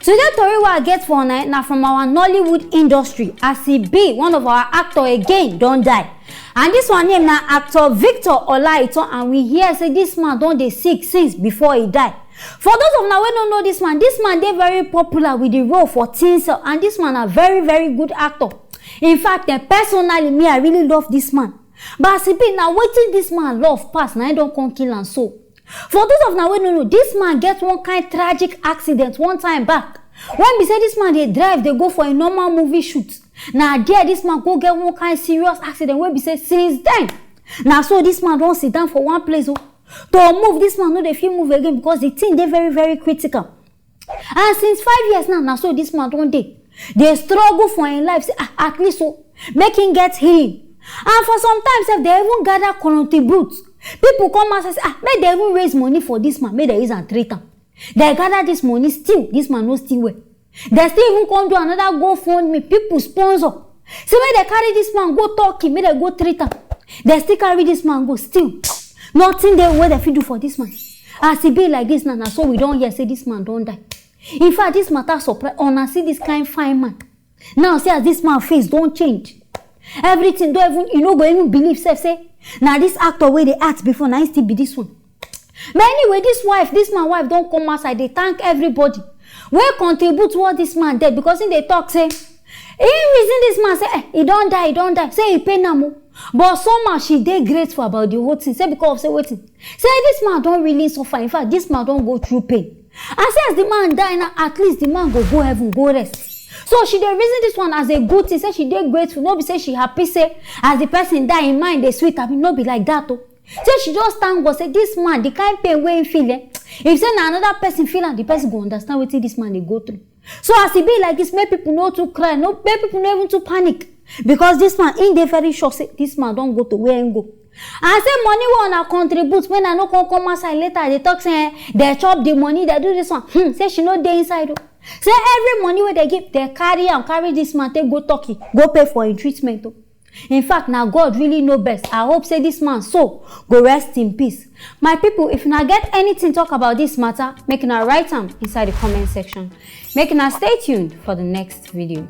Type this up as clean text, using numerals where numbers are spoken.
Today tori wey I get for na from our Nollywood industry, as e be one of our actor again don die. And this one name na actor Victor Olaitan, and we hear say this man don dey sick since before he die. For those of una wey no know this man dey very popular with the role for Teen Cell, and this man na very good actor. In fact, personally me I really love this man. But as e be na wetin this man love pass na him don come kill am so. For those of una wey no know, this man get one kind tragic accident one time back. When be say this man dey drive dey go for a normal movie shoot, na there this man go get one kind serious accident wey be say since then na so this man don sit down for one place to move. This man no dey fit move again because the thing dey very critical. And since 5 years now na so this man don dey struggle for him life, say at least make him get healing. And for sometimes sef they even gather contribute. People come out and say make they even raise money for this man, make they use am treat am. They gather this money, still this man no still well. They still even come do another GoFundMe, people sponsor. So make they carry this man go Turkey, make they go treat am. They still carry this man go, still nothing there wey they fit do for this man. As e be like this now, so we don hear say this man don die. In fact, this matter surprise una see this kind fine man. Now see as this man face don change. Everything don't even, you no go even believe sef say na this actor wey dey act before na still be this one. But anyway, this man wife don't come outside. They thank everybody wey contribute what this man did, because in they talk say reason this man say he don't die, say he pain am. But somehow she dey grateful about the whole thing, say because of say wetin, say this man don't really suffer. In fact, this man don't go through pain. And say as the man die now, at least the man go heaven, go rest. So she dey reason this one as a good thing. Say she dey grateful, no be say she happy say as the person die in mind dey sweet. I mean, no be like that so she just thank God, say this man, the kind pain wey he feel, if say na another person feel am, the person go understand wetin this man dey go through. So as e be like this, make people no too cry, make people no even too panic, because this man in dey very sure say this man don go to where him go. And say money wey una contribute, when I no come outside later, they talk say they chop the money, they do this one. Say she no dey inside. Say every money wey they give, they carry this man take go Turkey, go pay for him treatment. In fact, now God really know best. I hope say this man so go rest in peace. My people, if you get anything talk about this matter, make una write them inside the comment section. Make una stay tuned for the next video.